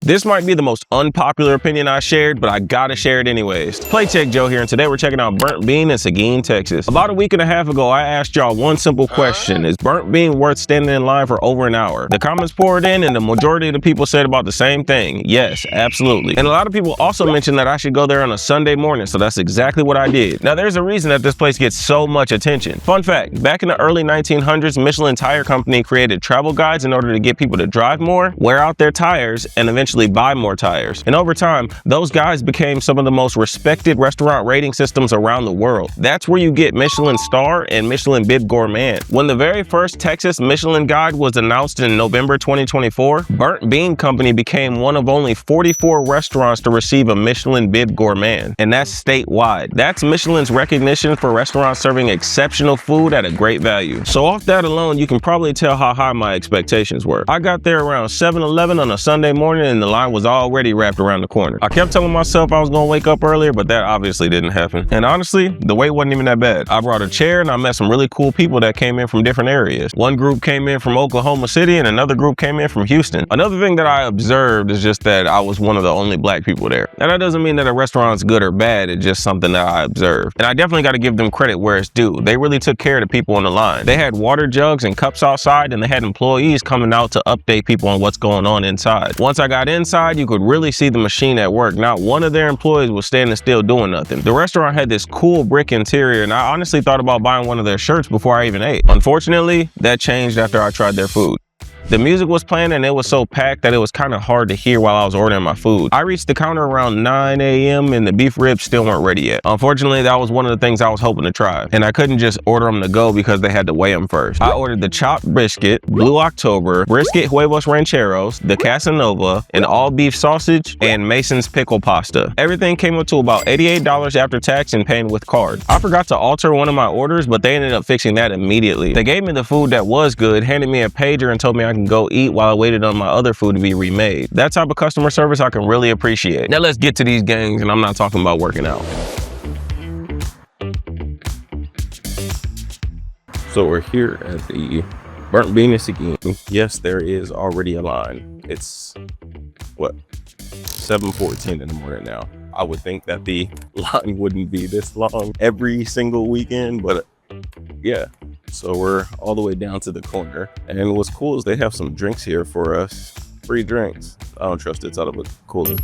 This might be the most unpopular opinion I shared, but I gotta share it anyways. Play Check Joe here, and today we're checking out Burnt Bean in Seguin, Texas. About a week and a half ago, I asked y'all one simple question. Is burnt bean worth standing in line for over an hour? The comments poured in, and the majority of the people said about the same thing. Yes, absolutely. And a lot of people also mentioned that I should go there on a Sunday morning, so that's exactly what I did. Now, there's a reason that this place gets so much attention. Fun fact, back in the early 1900s, Michelin Tire Company created travel guides in order to get people to drive more, wear out their tires, and eventually buy more tires. And over time, those guides became some of the most respected restaurant rating systems around the world. That's where you get Michelin Star and Michelin Bib Gourmand. When the very first Texas Michelin guide was announced in November 2024, Burnt Bean Company became one of only 44 restaurants to receive a Michelin Bib Gourmand, and that's statewide. That's Michelin's recognition for restaurants serving exceptional food at a great value. So off that alone, you can probably tell how high my expectations were. I got there around 7-11 on a Sunday morning, and the line was already wrapped around the corner. I kept telling myself I was gonna wake up earlier, but that obviously didn't happen. And honestly, the wait wasn't even that bad. I brought a chair and I met some really cool people that came in from different areas. One group came in from Oklahoma City and another group came in from Houston. Another thing that I observed is just that I was one of the only black people there. And that doesn't mean that a restaurant's good or bad, it's just something that I observed. And I definitely gotta give them credit where it's due. They really took care of the people on the line. They had water jugs and cups outside, and they had employees coming out to update people on what's going on inside. Once I got inside, you could really see the machine at work. Not one of their employees was standing still doing nothing. The restaurant had this cool brick interior, and I honestly thought about buying one of their shirts before I even ate. Unfortunately, that changed after I tried their food. The music was playing and it was so packed that it was kind of hard to hear while I was ordering my food. I reached the counter around 9 a.m. and the beef ribs still weren't ready yet. Unfortunately, that was one of the things I was hoping to try. And I couldn't just order them to go because they had to weigh them first. I ordered the chopped brisket, Blue October, brisket huevos rancheros, the Casanova, an all beef sausage, and Mason's pickle pasta. Everything came up to about $88 after tax and paying with card. I forgot to alter one of my orders, but they ended up fixing that immediately. They gave me the food that was good, handed me a pager and told me I can go eat while I waited on my other food to be remade. That type of customer service I can really appreciate. Now let's get to these gangs, and I'm not talking about working out. So we're here at the Burnt Bean in Seguin. Yes, there is already a line. It's what, 7:14 in the morning now. I would think that the line wouldn't be this long every single weekend, but yeah. So we're all the way down to the corner, and what's cool is they have some drinks here for us, free drinks. I don't trust it's out of a cooler.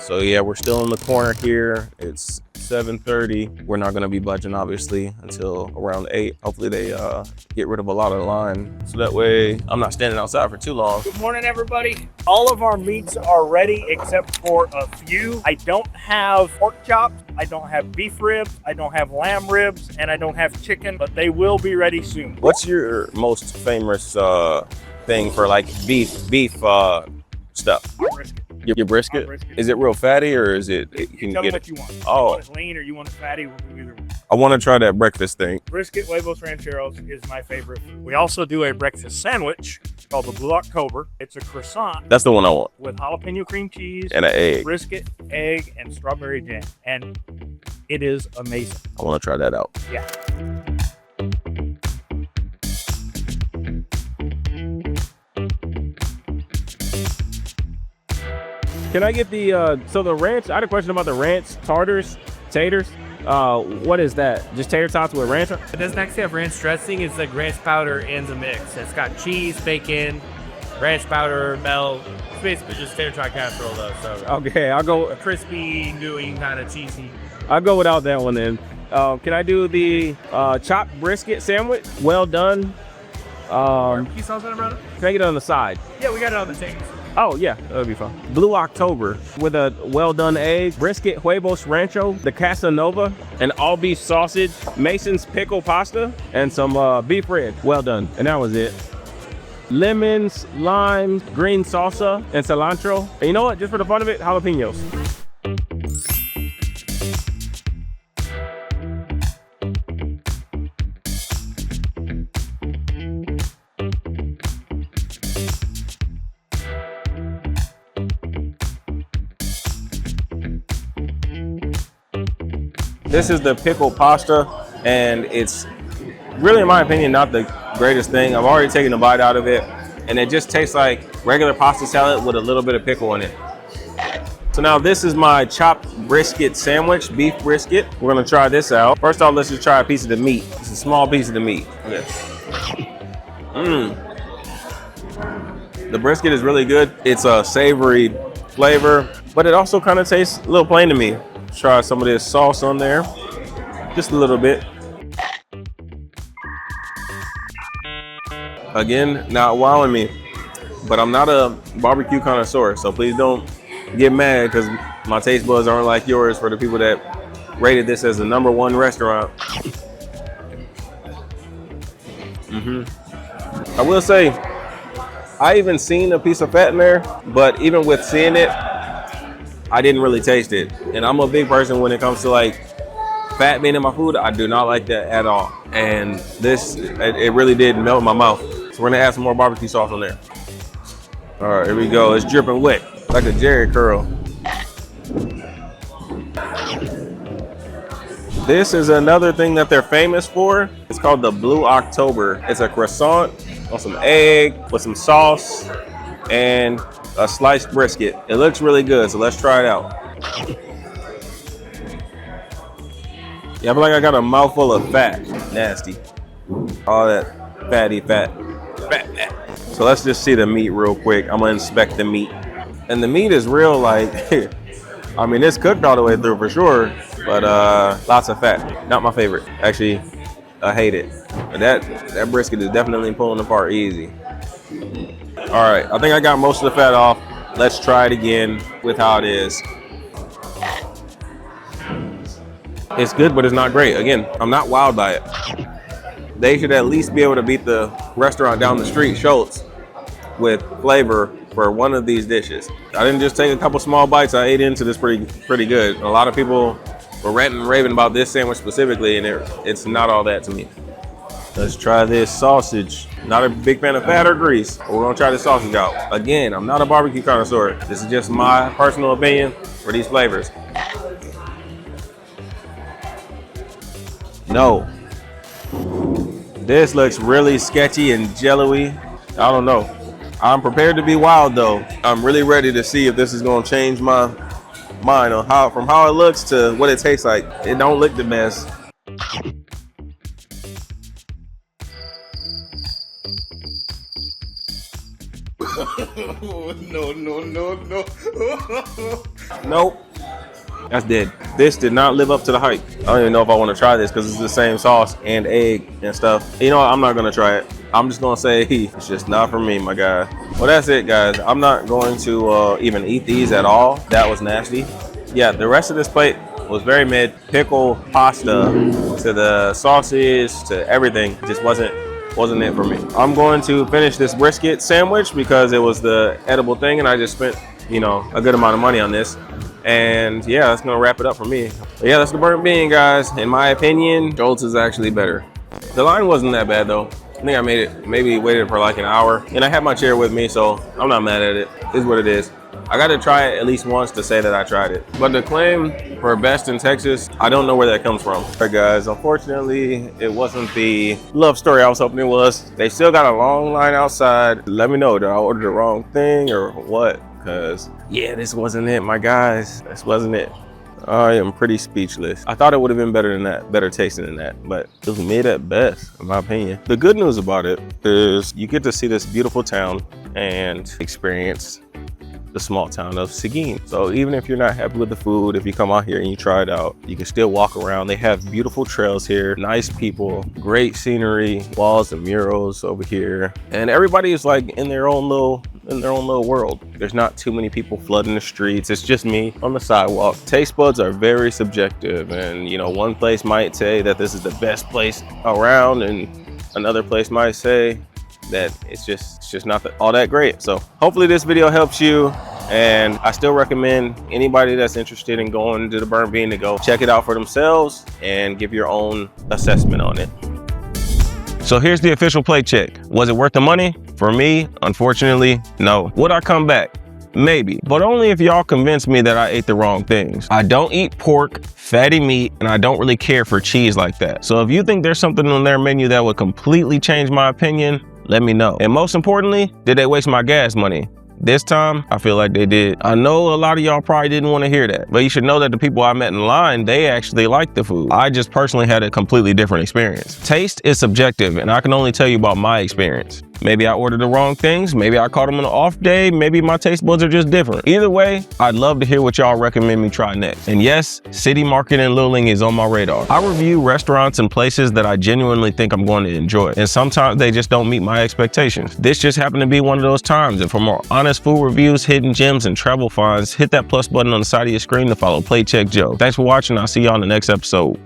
So yeah, we're still in the corner here. It's 7:30. We're not gonna be budging obviously until around 8. Hopefully they get rid of a lot of the line, so that way I'm not standing outside for too long. Good morning, everybody. All of our meats are ready except for a few. I don't have pork chops, I don't have beef ribs, I don't have lamb ribs, and I don't have chicken, but they will be ready soon. What's your most famous thing for like beef stuff? Brisket. Your brisket? Is it real fatty or is it? You can tell me what you want. Oh. You want it lean or you want it fatty? We'll do either one. I want to try that breakfast thing. Brisket huevos rancheros is my favorite. We also do a breakfast sandwich called the Blue October. It's a croissant. That's the one I want. With jalapeno cream cheese. And an egg. Brisket, egg, and strawberry jam. And it is amazing. I want to try that out. Yeah. Can I get the, so the ranch, I had a question about the ranch taters. What is that? Just tater tots with ranch? It doesn't actually have ranch dressing. It's like ranch powder in the mix. It's got cheese, bacon, ranch powder, milk. It's basically just tater tot casserole though. So okay, I'll go. Crispy, gooey, kind of cheesy. I'll go without that one then. Can I do the chopped brisket sandwich? Well done. Can you sauce on it, brother? Can I get it on the side? Yeah, we got it on the table. Oh yeah, that would be fun. Blue October with a well done egg, brisket huevos rancho, the Casanova, an all beef sausage, Mason's pickle pasta, and some beef ribs. Well done. And that was it. Lemons, limes, green salsa, and cilantro. And you know what? Just for the fun of it, jalapenos. This is the pickle pasta, and it's really, in my opinion, not the greatest thing. I've already taken a bite out of it, and it just tastes like regular pasta salad with a little bit of pickle in it. So now this is my chopped brisket sandwich, beef brisket. We're gonna try this out. First off, let's just try a piece of the meat. It's a small piece of the meat. Okay. The brisket is really good. It's a savory flavor, but it also kind of tastes a little plain to me. Let's try some of this sauce on there, just a little bit. Again, not wowing me, but I'm not a barbecue connoisseur, so please don't get mad because my taste buds aren't like yours for the people that rated this as the #1 restaurant. I will say, I even seen a piece of fat in there, but even with seeing it, I didn't really taste it. And I'm a big person when it comes to like fat being in my food. I do not like that at all. And this, it really did melt in my mouth. So we're gonna add some more barbecue sauce on there. All right, here we go. It's dripping wet, like a Jerry curl. This is another thing that they're famous for. It's called the Blue October. It's a croissant on some egg with some sauce and a sliced brisket. It looks really good, so let's try it out. Yeah, I feel like I got a mouthful of fat. Nasty. All that fatty fat. Fat. So let's just see the meat real quick. I'm gonna inspect the meat. And the meat is real, like, I mean, it's cooked all the way through for sure, but lots of fat. Not my favorite. Actually, I hate it. But that brisket is definitely pulling apart easy. All right, I think I got most of the fat off. Let's try it again with how it is. It's good, but it's not great. Again, I'm not wowed by it. They should at least be able to beat the restaurant down the street, Schultz, with flavor for one of these dishes. I didn't just take a couple small bites. I ate into this pretty good. A lot of people were ranting and raving about this sandwich specifically, and it's not all that to me. Let's try this sausage. Not a big fan of fat or grease, but we're gonna try this sausage out. Again, I'm not a barbecue connoisseur. This is just my personal opinion for these flavors. No. This looks really sketchy and jello-y. I don't know. I'm prepared to be wild though. I'm really ready to see if this is gonna change my mind on from how it looks to what it tastes like. It don't look the best. No. Nope. That's dead. This did not live up to the hype. I don't even know if I want to try this because it's the same sauce and egg and stuff. You know what? I'm not gonna try it. I'm just gonna say it's just not for me, my guy. Well, that's it, guys. I'm not going to even eat these at all. That was nasty. Yeah, the rest of this plate was very mid. Pickle, pasta, to the sausage, to everything. Just wasn't it for me. I'm going to finish this brisket sandwich because it was the edible thing, and I just spent, you know, a good amount of money on this. And yeah, that's gonna wrap it up for me. But yeah, that's the burnt bean, guys. In my opinion, Jolt's is actually better. The line wasn't that bad though. I think I made it, maybe waited for like an hour. And I had my chair with me, so I'm not mad at it. It's what it is. I got to try it at least once to say that I tried it. But the claim for best in Texas, I don't know where that comes from. All right, guys, unfortunately, it wasn't the love story I was hoping it was. They still got a long line outside. Let me know, did I order the wrong thing or what? Because yeah, this wasn't it, my guys. This wasn't it. I am pretty speechless. I thought it would have been better than that, better tasting than that, but it was mid at best, in my opinion. The good news about it is you get to see this beautiful town and experience the small town of Seguin. So even if you're not happy with the food, if you come out here and you try it out, you can still walk around. They have beautiful trails here, nice people, great scenery, walls and murals over here. And everybody is like in their own little world. There's not too many people flooding the streets. It's just me on the sidewalk. Taste buds are very subjective. And you know, one place might say that this is the best place around, and another place might say that it's just not all that great. So hopefully this video helps you, and I still recommend anybody that's interested in going to the Burnt Bean to go check it out for themselves and give your own assessment on it. So here's the official plate check. Was it worth the money? For me, unfortunately, no. Would I come back? Maybe, but only if y'all convince me that I ate the wrong things. I don't eat pork, fatty meat, and I don't really care for cheese like that. So if you think there's something on their menu that would completely change my opinion, Let me know. And most importantly, did they waste my gas money? This time, I feel like they did. I know a lot of y'all probably didn't want to hear that, but you should know that the people I met in line, they actually liked the food. I just personally had a completely different experience. Taste is subjective, and I can only tell you about my experience. Maybe I ordered the wrong things, maybe I caught them on an off day, maybe my taste buds are just different. Either way, I'd love to hear what y'all recommend me try next. And yes, City Market in Luling is on my radar. I review restaurants and places that I genuinely think I'm going to enjoy, and sometimes they just don't meet my expectations. This just happened to be one of those times, and for more honest food reviews, hidden gems, and travel finds, hit that plus button on the side of your screen to follow Plate Check Joe. Thanks for watching, I'll see y'all in the next episode.